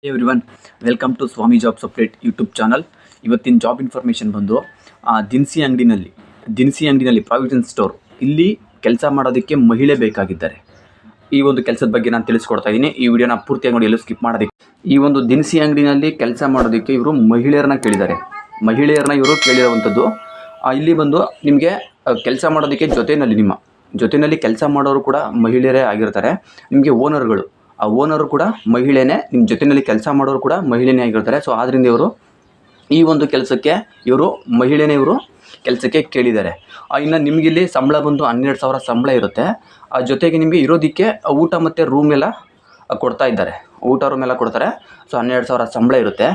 Everyone, welcome to Swami jobs update YouTube channel. ಇವತ್ತಿನ job information ಬಂದು ದಿನಸಿ ಅಂಗಡಿನಲ್ಲಿ ಪ್ರಾವಿಷನ್ ಸ್ಟೋರ್ ಇಲ್ಲಿ ಕೆಲಸ ಮಾಡೋದಕ್ಕೆ ಮಹಿಳೆ ಬೇಕಾಗಿದ್ದಾರೆ. ಈ ಒಂದು ಕೆಲಸದ ಬಗ್ಗೆ ನಾನು ತಿಳಿಸ್ಕೊಡ್ತಾ ಇದ್ದೀನಿ. ಈ ವಿಡಿಯೋನ ಪೂರ್ತಿಯಾಗಿ ನೋಡಿ, ಎಲ್ಲೂ ಸ್ಕಿಪ್ ಮಾಡೋದಕ್ಕೆ. ಈ ಒಂದು ದಿನಸಿ ಅಂಗಡಿನಲ್ಲಿ ಕೆಲಸ ಮಾಡೋದಕ್ಕೆ ಇವರು ಮಹಿಳೆಯರನ್ನ ಕೇಳಿದ್ದಾರೆ. ಇವರು ಕೇಳಿರುವಂಥದ್ದು ಇಲ್ಲಿ ಬಂದು ನಿಮಗೆ ಕೆಲಸ ಮಾಡೋದಕ್ಕೆ ಜೊತೆಯಲ್ಲಿ ಕೆಲಸ ಮಾಡೋರು ಕೂಡ ಮಹಿಳೆಯರೇ ಆಗಿರ್ತಾರೆ. ನಿಮಗೆ ಆ ಓನರು ಕೂಡ ಮಹಿಳೆನೇ, ನಿಮ್ಮ ಜೊತೆಯಲ್ಲಿ ಕೆಲಸ ಮಾಡೋರು ಕೂಡ ಮಹಿಳೆನೇ ಆಗಿರ್ತಾರೆ. ಸೊ ಆದ್ದರಿಂದ ಈ ಒಂದು ಕೆಲಸಕ್ಕೆ ಮಹಿಳೆನೇ ಕೆಲಸಕ್ಕೆ ಕೇಳಿದ್ದಾರೆ. ಇನ್ನು ನಿಮಗಿಲ್ಲಿ ಸಂಬಳ ಬಂದು 12,000 ಸಂಬಳ ಇರುತ್ತೆ. ಜೊತೆಗೆ ನಿಮಗೆ ಇರೋದಕ್ಕೆ ಊಟ ಮತ್ತು ರೂಮ್ ಎಲ್ಲ ಕೊಡ್ತಾ ಇದ್ದಾರೆ. ರೂಮ್ ಎಲ್ಲ ಕೊಡ್ತಾರೆ. ಸೊ 12,000 ಸಂಬಳ ಇರುತ್ತೆ.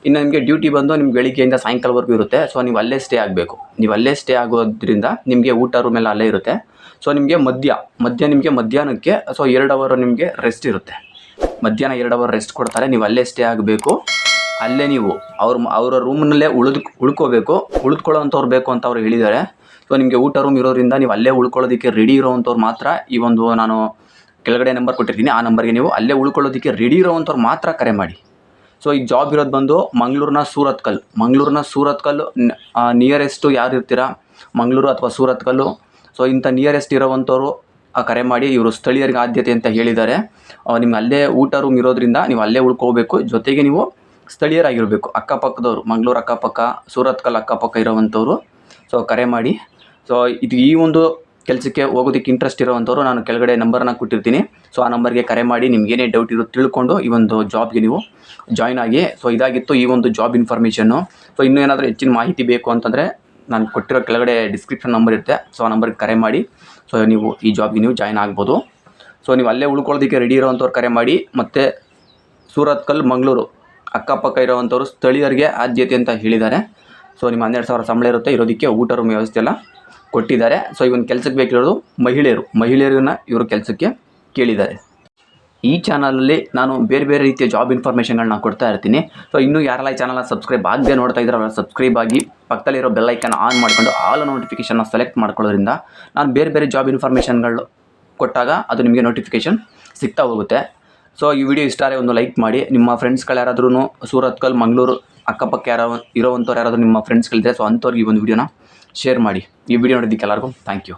ಇನ್ನು ನಿಮಗೆ ಡ್ಯೂಟಿ ಬಂದು ನಿಮ್ಗೆ ಬೆಳಿಗ್ಗೆಯಿಂದ ಸಾಯಂಕಾಲವರೆಗೂ ಇರುತ್ತೆ. ಸೊ ನೀವು ಅಲ್ಲೇ ಸ್ಟೇ ಆಗಬೇಕು. ಆಗೋದ್ರಿಂದ ನಿಮಗೆ ಊಟ ರೂಮ್ ಎಲ್ಲ ಅಲ್ಲೇ ಇರುತ್ತೆ. ಸೊ ನಿಮಗೆ ಮಧ್ಯಾಹ್ನಕ್ಕೆ 2 ಅವರ್ ನಿಮಗೆ ರೆಸ್ಟ್ ಇರುತ್ತೆ. ಮಧ್ಯಾಹ್ನ 2 ಅವರ್ ರೆಸ್ಟ್ ಕೊಡ್ತಾರೆ. ನೀವು ಅಲ್ಲೇ ಸ್ಟೇ ಆಗಬೇಕು. ಅಲ್ಲೇ ನೀವು ಅವರ ರೂಮ್ನಲ್ಲೇ ಉಳಿದುಕೊಳ್ಳೋವಂಥವ್ರು ಬೇಕು ಅಂತ ಅವ್ರು ಹೇಳಿದ್ದಾರೆ. ಸೊ ನಿಮಗೆ ಊಟ ರೂಮ್ ಇರೋದ್ರಿಂದ ನೀವು ಅಲ್ಲೇ ಉಳ್ಕೊಳ್ಳೋದಕ್ಕೆ ರೆಡಿ ಇರೋವಂಥವ್ರು ಮಾತ್ರ ಈ ಒಂದು ನಾನು ಕೆಳಗಡೆ ನಂಬರ್ ಕೊಟ್ಟಿರ್ತೀನಿ. ಆ ನಂಬರ್ಗೆ ನೀವು ಅಲ್ಲೇ ಉಳ್ಕೊಳ್ಳೋದಕ್ಕೆ ರೆಡಿ ಇರೋವಂಥವ್ರು ಮಾತ್ರ ಕರೆ ಮಾಡಿ. ಸೊ ಈ ಜಾಬ್ ಇರೋದು ಬಂದು ಮಂಗಳೂರಿನ ಸೂರತ್ಕಲ್ ನಿಯರೆಸ್ಟು ಯಾರು ಇರ್ತೀರಾ, ಮಂಗಳೂರು ಅಥವಾ ಸೂರತ್ಕಲ್ಲು, ಸೊ ಇಂಥ ನಿಯರೆಸ್ಟ್ ಇರೋವಂಥವ್ರು ಕರೆ ಮಾಡಿ. ಇವರು ಸ್ಥಳೀಯರಿಗೆ ಆದ್ಯತೆ ಅಂತ ಹೇಳಿದ್ದಾರೆ. ನಿಮ್ಗೆ ಅಲ್ಲೇ ಊಟ ರೂಮ್ ಇರೋದ್ರಿಂದ ನೀವು ಅಲ್ಲೇ ಉಳ್ಕೋಬೇಕು. ಜೊತೆಗೆ ನೀವು ಸ್ಥಳೀಯರಾಗಿರಬೇಕು. ಅಕ್ಕಪಕ್ಕದವರು, ಮಂಗಳೂರು ಅಕ್ಕಪಕ್ಕ, ಸೂರತ್ಕಲ್ ಅಕ್ಕಪಕ್ಕ ಇರೋವಂಥವ್ರು ಸೊ ಕರೆ ಮಾಡಿ. ಸೊ ಈ ಒಂದು ಕೆಲಸಕ್ಕೆ ಹೋಗೋದಕ್ಕೆ ಇಂಟ್ರೆಸ್ಟ್ ಇರೋವಂಥವ್ರು ನಾನು ಕೆಳಗಡೆ ನಂಬರನ್ನ ಕೊಟ್ಟಿರ್ತೀನಿ. ಸೊ ಆ ನಂಬರ್ಗೆ ಕರೆ ಮಾಡಿ. ನಿಮ್ಗೇನೇ ಡೌಟ್ ತಿಳ್ಕೊಂಡು ಈ ಒಂದು ಜಾಬ್ಗೆ ನೀವು ಜಾಯ್ನ್ ಆಗಿ. ಸೊ ಇದಾಗಿತ್ತು ಈ ಒಂದು ಜಾಬ್ ಇನ್ಫಾರ್ಮೇಷನ್ನು. ಸೊ ಇನ್ನೂ ಏನಾದರೂ ಹೆಚ್ಚಿನ ಮಾಹಿತಿ ಬೇಕು ಅಂತಂದರೆ ನಾನು ಕೊಟ್ಟಿರೋ ಕೆಳಗಡೆ ಡಿಸ್ಕ್ರಿಪ್ಷನ್ ನಂಬರ್ ಇರುತ್ತೆ. ಸೊ ಆ ನಂಬರ್ಗೆ ಕರೆ ಮಾಡಿ. ಸೊ ನೀವು ಈ ಜಾಬ್ಗೆ ನೀವು ಜಾಯ್ನ್ ಆಗ್ಬೋದು. ಸೊ ನೀವು ಅಲ್ಲೇ ಉಳ್ಕೊಳ್ಳೋದಕ್ಕೆ ರೆಡಿ ಇರೋವಂಥವ್ರು ಕರೆ ಮಾಡಿ. ಮತ್ತು ಸೂರತ್ಕಲ್, ಮಂಗಳೂರು ಅಕ್ಕಪಕ್ಕ ಇರೋವಂಥವ್ರು ಸ್ಥಳೀಯರಿಗೆ ಆದ್ಯತೆ ಅಂತ ಹೇಳಿದ್ದಾರೆ. ಸೊ ನಿಮ್ಮ 12,000 ಸಂಬಳ ಇರುತ್ತೆ. ಇರೋದಕ್ಕೆ ಊಟ ರೂಮ್ ವ್ಯವಸ್ಥೆ ಎಲ್ಲ ಕೊಟ್ಟಿದ್ದಾರೆ. ಸೊ ಈ ಒಂದು ಕೆಲಸಕ್ಕೆ ಬೇಕಿರೋದು ಮಹಿಳೆಯರನ್ನ ಇವರು ಕೆಲಸಕ್ಕೆ ಕೇಳಿದ್ದಾರೆ. ಈ ಚಾನಲಲ್ಲಿ ನಾನು ಬೇರೆ ರೀತಿಯ ಜಾಬ್ ಇನ್ಫಾರ್ಮೇಷನ್ಗಳನ್ನ ಕೊಡ್ತಾ ಇರ್ತೀನಿ. ಸೊ ಇನ್ನೂ ಯಾರೆಲ್ಲ ಈ ಚಾನಲ್ನ ಸಬ್ಸ್ಕ್ರೈಬ್ ಆಗದೆ ನೋಡ್ತಾ ಇದ್ದಾರೆ ಅವರ ಸಬ್ಸ್ಕ್ರೈಬ್ ಆಗಿ ಪಕ್ಕದಲ್ಲಿರೋ ಬೆಲ್ಲೈಕನ್ ಆನ್ ಮಾಡಿಕೊಂಡು ಆಲ್ ನೋಟಿಫಿಕೇಷನ್ನ ಸೆಲೆಕ್ಟ್ ಮಾಡ್ಕೊಳ್ಳೋದ್ರಿಂದ ನಾನು ಬೇರೆ ಜಾಬ್ ಇನ್ಫಾರ್ಮೇಷನ್ಗಳು ಕೊಟ್ಟಾಗ ಅದು ನಿಮಗೆ ನೋಟಿಫಿಕೇಷನ್ ಸಿಗ್ತಾ ಹೋಗುತ್ತೆ. ಸೊ ಈ ವಿಡಿಯೋ ಇಷ್ಟ ಆದರೆ ಒಂದು ಲೈಕ್ ಮಾಡಿ. ನಿಮ್ಮ ಫ್ರೆಂಡ್ಸ್ಗಳು ಯಾರಾದ್ರೂ ಸೂರತ್ಕಲ್, ಮಂಗಳೂರು ಅಕ್ಕಪಕ್ಕ ಇರೋವಂಥವ್ರು ಯಾರಾದರೂ ನಿಮ್ಮ ಫ್ರೆಂಡ್ಸ್ಗಳಿದ್ರೆ ಸೊ ಅಂಥವ್ರಿಗೆ ಈ ಒಂದು ವಿಡಿಯೋನ ಶೇರ್ ಮಾಡಿ. ಈ ವಿಡಿಯೋ ನೋಡೋದಕ್ಕೆ ಎಲ್ಲರಿಗೂ ಥ್ಯಾಂಕ್ ಯು.